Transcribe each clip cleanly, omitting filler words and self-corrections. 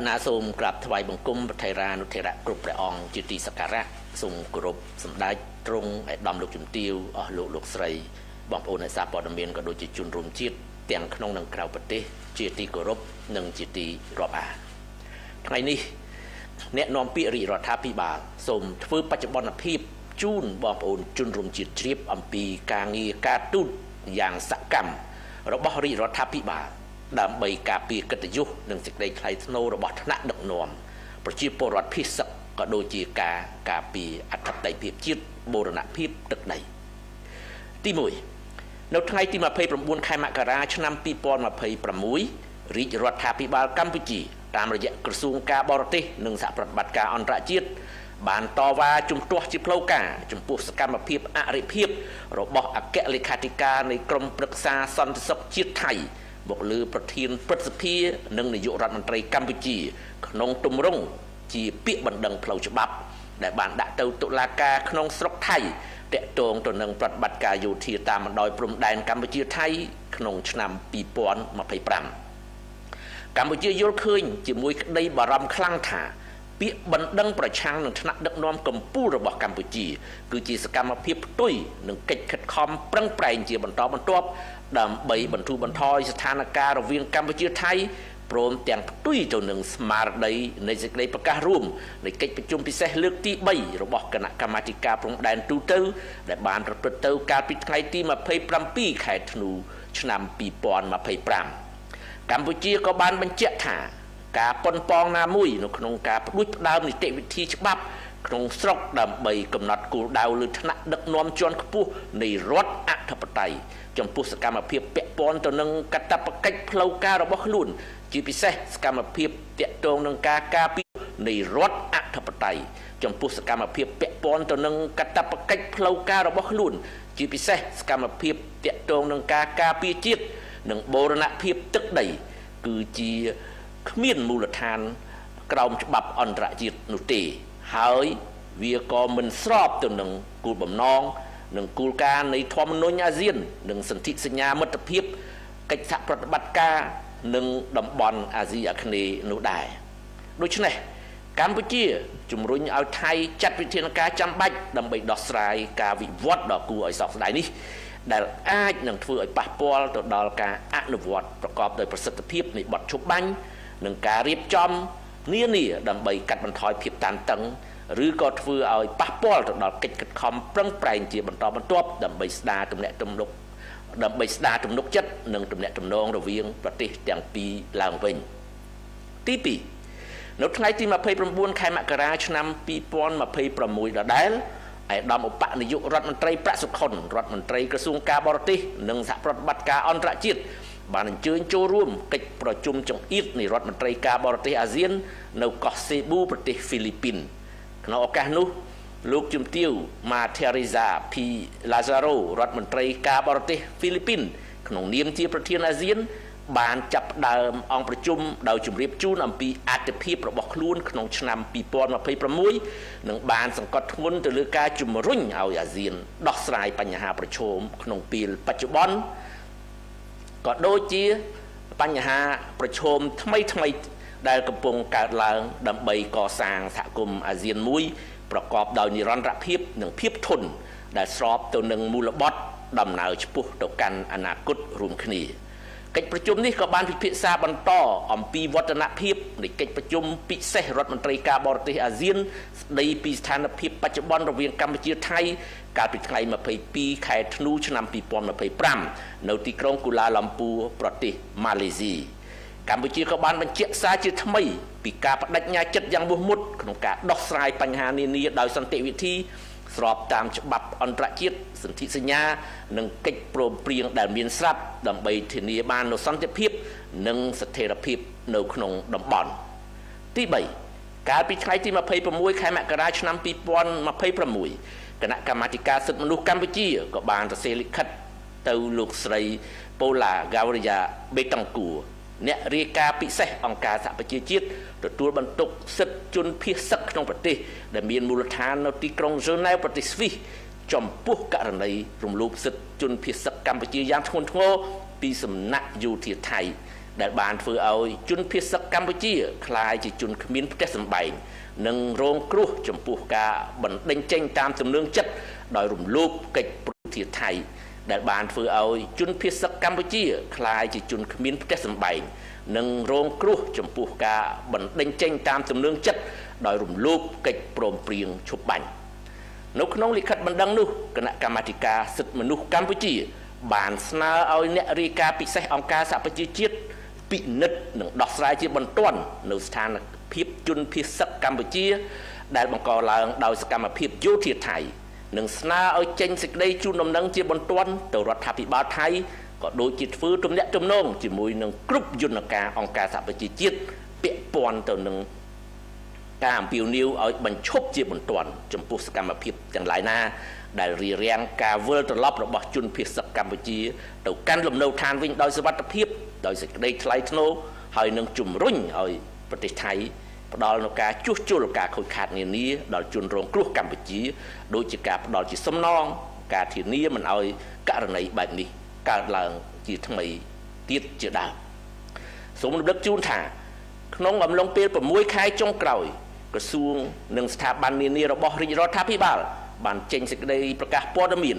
ណាសូមក្រាបថ្វាយបង្គំព្រះថេរានុថេរៈគ្រប់ព្រះអង្គជាទីសក្ការៈសូមគោរពសម្ដេចទ្រង់ឯកឧត្តមលោកជំទាវអស់លោកស្រីបងប្អូនអ្នកសារព័ត៌មានក៏ដូចជាជនរួមជាតិទាំងក្នុងនិងក្រៅប្រទេសជាទីគោរពនិងជាទីរាប់អានថ្ងៃនេះអ្នកនាំពាក្យរាជរដ្ឋាភិបាលសូមធ្វើបច្ចុប្បន្នភាពជូនបងប្អូនជនរួមជាតិជ្រាបអំពីការងារការទូតយ៉ាងសកម្មរបស់រាជរដ្ឋាភិបាលដើម្បីការពារកិត្តិយសនិងសេចក្តីថ្លៃថ្នូររបស់ថ្នាក់ដឹកនាំប្រជាពលរដ្ឋភាគសឹកក៏ដូចជាការពារអធិបតេយ្យភាពជាតិបូរណភាពទឹកដីទី1នៅថ្ងៃទី29ខែមករាឆ្នាំ2026រាជរដ្ឋាភិបាលកម្ពុជាតាមរយៈក្រសួងការបរទេសនិងសហប្រតិបត្តិការអន្តរជាតិបានតវ៉ាជំទាស់ជាផ្លូវការចំពោះសកម្មភាពអរិភាពរបស់អគ្គលេខាធិការនៃក្រមប្រឹក្សាសន្តិសុខជាតិថៃមកលើប្រធានព្រឹទ្ធសភានិងនាយករដ្ឋមន្ត្រីកម្ពុជាក្នុងទម្រង់ជាពាក្យបណ្ដឹងផ្លូវច្បាប់ដែលបានដាក់ទៅតុលាការក្នុងស្រុកថៃតាក់ទងទៅនឹងប្រតិបត្តិការយោធាតាមបណ្ដោយព្រំដែនកម្ពុជាថៃក្នុងឆ្នាំ2025កម្ពុជាយល់ឃើញជាមួយក្តីបារម្ភខ្លាំងថាពាក្យបណ្ដឹងប្រឆាំងនឹងថ្នាក់ដឹកនាំកម្ពុជារបស់កម្ពុជាគឺជាសកម្មភាពផ្ទុយនឹងកិច្ចខិតខំប្រឹងប្រែងជាបន្តបន្ទាប់ដើម្បីបន្ធូរបន្ថយស្ថានភាពរវាងកម្ពុជាថៃព្រមទាំងផ្ទុយទៅនឹងស្មារតីនៃសេចក្តីប្រកាសរួមនៃកិច្ចប្រជុំពិសេសលើកទី3របស់គណៈកម្មាធិការព្រំដែនទូទៅដែលបានប្រព្រឹត្តទៅកាលពីថ្ងៃទី27ខែធ្នូឆ្នាំ2025កម្ពុជាក៏បានបញ្ជាក់ថាការប៉ុនប៉ងណាមួយនៅក្នុងការផ្ដួចផ្ដើមនីតិវិធីច្បាប់ក្នុងស្រុកដើម្បីកំណត់គោលដៅលើថ្នាក់ដឹកនាំជាន់ខ្ពស់នៃរដ្ឋអធិបតេយ្យចំពោះសកម្មភាពពាក់ព័ន្ធទៅនឹងកាតព្វកិច្ចផ្លូវការរបស់ខ្លួនជាពិសេសសកម្មភាពតាក់ទងនឹងការការពារនៃរដ្ឋអធិបតេយ្យចំពោះសកម្មភាពពាក់ព័ន្ធទៅនឹងកាតព្វកិច្ចផ្លូវការរបស់ខ្លួនជាពិសេសសកម្មភាពតាក់ទងនឹងការការពារជាតិនិងបូរណភាពទឹកដីគឺជាគ្មានមូលដ្ឋានក្រោមច្បាប់អន្តរជាតិនោះទេហើយវាក៏មិនស្របទៅនឹងគោលបំណងនិងគោលការណ៍នៃធម្មនុញ្ញអាស៊ាននិងសន្ធិសញ្ញាមិត្តភាពកិច្ចសហប្រតិបត្តិការនិងតំបន់អាស៊ីអាគ្នេយ៍នោះដែរដូច្នេះកម្ពុជាជំរុញឲ្យថៃចាត់វិធានការចាំបាច់ដើម្បីដោះស្រាយការវិវត្តដ៏គួរឲ្យសោកស្ដាយនេះដែលអាចនឹងធ្វើឲ្យប៉ះពាល់ទៅដល់ការអនុវត្តប្រកបដោយប្រសិទ្ធភាពនៃបទឈប់បាញ់និងការរៀបចំនានាដើម្បីកាត់បន្ថយភាពតានតឹងឬក៏ធ្វើឲ្យប៉ះពាល់ទៅដល់កិច្ចខិតខំប្រឹងប្រែងជាបន្តបន្ទាប់ដើម្បីស្ដារទំនាក់ទំនងចិត្តនិងទំនាក់ទំនងរវាងប្រទេសទាំងពីរឡើងវិញទី2នៅថ្ងៃទី29ខែមករាឆ្នាំ2026ដដែលឯកឧត្តមឧបនាយករដ្ឋមន្ត្រីប្រាក់សុខុនរដ្ឋមន្ត្រីក្រសួងការបរទេសនិងសហប្រតិបត្តិការអន្តរជាតិបានអញ្ជើញចូលរួមកិច្ចប្រជុំចង្អៀតនៃរដ្ឋមន្ត្រីការបរទេសអាស៊ាននៅកោះសេប៊ូប្រទេសហ្វីលីពីនក្នុងឱកាសនោះលោកជំទាវម៉ាថេរីហ្សាភីឡាហ្សារ៉ូរដ្ឋមន្ត្រីការបរទេសហ្វីលីពីនក្នុងនាមជាប្រធានអាស៊ានបានចាប់ផ្ដើមអង្គប្រជុំដោយជម្រាបជូនអំពីអត្ថប្រយោជន៍របស់ខ្លួនក្នុងឆ្នាំ2026និងបានសង្កត់ធ្ងន់ទៅលើការជំរុញឲ្យអាស៊ានដោះស្រាយបញ្ហាប្រឈមក្នុងពេលបច្ចុប្បន្នក៏ដូចជាបញ្ហាប្រឈមថ្មីដែលកំពុងកើតឡើងដើម្បីកសាងសហគមន៍អាស៊ានមួយប្រកបដោយនិរន្តរភាពនិងភាពធន់ដែលស្របទៅនឹងមូលបត់ដំណើរឆ្ពោះទៅកាន់អនាគតរួមគ្នាកិច្ចប្រជុំនេះក៏បានពិភាក្សាបន្តអំពីវឌ្ឍនភាពនៃកិច្ចប្រជុំពិសេសរដ្ឋមន្ត្រីការបរទេសអាស៊ានស្ដីពីស្ថានភាពបច្ចុប្បន្នរវាងកម្ពុជាថៃកាលពីថ្ងៃ22ខែធ្នូឆ្នាំ2025នៅទីក្រុងគូឡាឡាំពូប្រទេសម៉ាឡេស៊ីកម្ពុជាក៏បានបញ្ជាក់សារជាថ្មីពីការបដិញ្ញាចិត្តយ៉ាងមោះមុតក្នុងការដោះស្រាយបញ្ហានានាដោយសន្តិវិធីស្របតាមច្បាប់អន្តរជាតិសន្ធិសញ្ញានិងកិច្ចព្រមព្រៀងដែលមានស្រាប់ដើម្បីធានាបាននូវសន្តិភាពនិងស្ថិរភាពនៅក្នុងតំបន់ទី3កាលពីថ្ងៃទី26ខែមករាឆ្នាំ2026គណៈកម្មាធិការសិទ្ធិមនុស្សកម្ពុជាក៏បានសរសេរលិខិតទៅលោកស្រីប៉ូឡាហ្គាវរីយ៉ាបេតាំងគួរអ្នករាយការណ៍ពិសេសអង្គការសហប្រជាជាតិទទួលបន្ទុកសិទ្ធិជនភៀសសឹកក្នុងប្រទេសដែលមានមូលដ្ឋាននៅទីក្រុងហ្សឺណែវប្រទេសស្វីសចំពោះករណីរំលោភសិទ្ធិជនភៀសសឹកកម្ពុជាយ៉ាងធ្ងន់ធ្ងរពីសំណាក់យោធាថៃ ដែលបានធ្វើឲ្យជនភៀសសឹកកម្ពុជាក្លាយជាជនគ្មានផ្ទះសម្បែងនិងរងគ្រោះចំពោះការបណ្ដេញចេញតាមទំនឹងចិត្តដោយរំលោភកិច្ចព្រមព្រៀងថៃដែលបានធ្វើឲ្យជនភៀសសឹកកម្ពុជាក្លាយជាជនគ្មានផ្ទះសម្បែងនិងរងគ្រោះចំពោះការបណ្ដេញចេញតាមទំនឹងចិត្តដោយរំលោភកិច្ចព្រមព្រៀងឈប់បាញ់នៅក្នុងលិខិតបណ្ដឹងនោះគណៈកម្មាធិការសិទ្ធិមនុស្សកម្ពុជាបានស្នើឲ្យអ្នករាយការណ៍ពិសេសអង្គការសហប្រជាជាតិពិនិត្យនិងដោះស្រាយជាបន្ទាន់នៅស្ថានភាពជនភៀសសឹកកម្ពុជាដែលបង្កឡើងដោយសកម្មភាពយោធាថៃនិងស្នើឲ្យចេញសេចក្តីជូនដំណឹងជាបន្ទាន់ទៅរដ្ឋាភិបាលថៃក៏ដូចជាធ្វើទំនាក់ទំនងជាមួយនឹងគ្រប់យន្តការអង្គការសហប្រជាជាតិពាក់ព័ន្ធទៅនឹងការអំពាវនាវឲ្យបញ្ឈប់ជាបន្ទាន់ចំពោះសកម្មភាពទាំងឡាយណាដែលរារាំងការវិលត្រឡប់របស់ជនភៀសសឹកកម្ពុជាទៅកាន់លំនៅឋានវិញដោយសុវត្ថិភាពដោយសេចក្តីថ្លៃថ្នូរហើយនឹងជំរុញឲ្យប្រទេសថៃផ្ដល់នូវការជួសជុលការខូចខាតនានាដល់ជនរងគ្រោះកម្ពុជាដូចជាការផ្ដល់ជាសំណងការធានាមិនឲ្យករណីបែបនេះកើតឡើងជាថ្មីទៀតជាដើមសូមរំលឹកជូនថាក្នុងអំឡុងពេល6ខែចុងក្រោយក្រសួងនិងស្ថាប័ននានារបស់រាជរដ្ឋាភិបាលបានចេញសេចក្តីប្រកាសព័ត៌មាន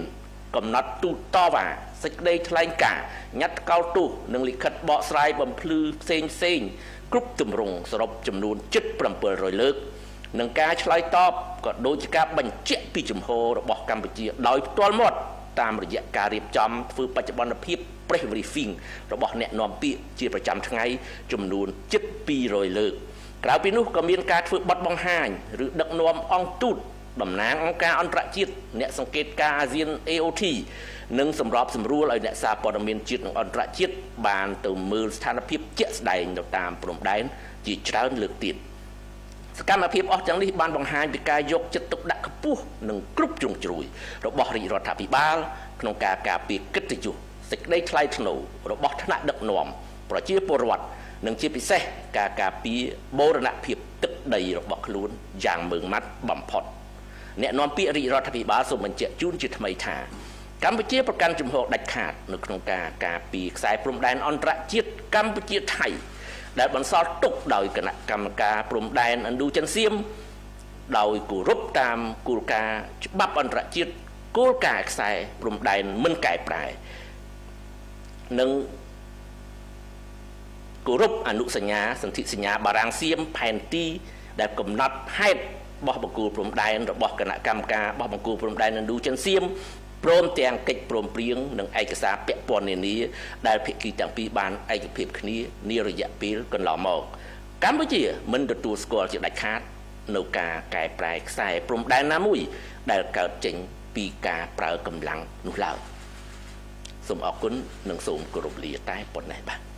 កំណត់ទូតតវ៉ាសេចក្តីថ្លែងការណ៍ញត្តិកោតទោសនិងលិខិតបកស្រាយបំភ្លឺផ្សេងគ្រប់ទម្រង់សរុបចំនួន700លើកនិងការឆ្លើយតបក៏ដូចជាការបញ្ជាក់ពីជំហររបស់កម្ពុជាដោយផ្ទាល់មាត់តាមរយៈការរៀបចំធ្វើបច្ចុប្បន្នភាព press briefing របស់អ្នកនាំពាក្យជាប្រចាំថ្ងៃចំនួន200លើកក្រៅពីនោះក៏មានការធ្វើបទបង្ហាញឬដឹកនាំអង្គទូតតំណាងអង្គការអន្តរជាតិអ្នកសង្កេតការអាស៊ាន AOT និងសម្របសម្រួលឲ្យអ្នកសារព័ត៌មានជាតិនិងអន្តរជាតិបានទៅមើលស្ថានភាពជាក់ស្ដែងនៅតាមព្រំដែនជាច្រើនលើកទៀតសកម្មភាពអស់ទាំងនេះបានបង្ហាញពីការយកចិត្តទុកដាក់ខ្ពស់និងគ្រប់ជ្រុងជ្រោយរបស់រាជរដ្ឋាភិបាលក្នុងការការពារកិត្តិយសសេចក្តីថ្លៃថ្នូររបស់ថ្នាក់ដឹកនាំប្រជាពលរដ្ឋនិងជាពិសេសការការពារបូរណភាពទឹកដីរបស់ខ្លួនយ៉ាងម៉ឺងម៉ាត់បំផុតអ្នកនាំពាក្យរាជរដ្ឋាភិបាលសូមបញ្ជាក់ជូនជាថ្មីថាកម្ពុជាប្រកាន់ជំហរដាច់ខាតនៅក្នុងការការពារខ្សែព្រំដែនអន្តរជាតិកម្ពុជាថៃដែលបន្សល់ទុកដោយគណៈកម្មការព្រំដែនឥណ្ឌូចិនសៀមដោយគោរពតាមគោលការណ៍ច្បាប់អន្តរជាតិគោលការណ៍ខ្សែព្រំដែនមិនកែប្រែនិងគោរពអនុសញ្ញាសន្ធិសញ្ញាបារាំងសៀមផែនទីដែលកំណត់ហេតុបោះបង្គោលព្រំដែនរបស់គណៈកម្មការបោះបង្គោលព្រំដែនឥណ្ឌូចិនសៀមព្រមទាំងកិច្ចព្រមព្រៀងនិងឯកសារពាក់ព័ន្ធនានាដែលភាគីទាំងពីរបានឯកភាពគ្នានារយៈពេលកន្លងមកកម្ពុជាមិនទទួលស្គាល់ជាដាច់ខាតនៅការកែប្រែខ្សែព្រំដែនណាមួយដែលកើតចេញពីការប្រើកម្លាំងនោះឡើយសូមអរគុណនិងសូមគោរពលាតែប៉ុណ្ណេះបាទ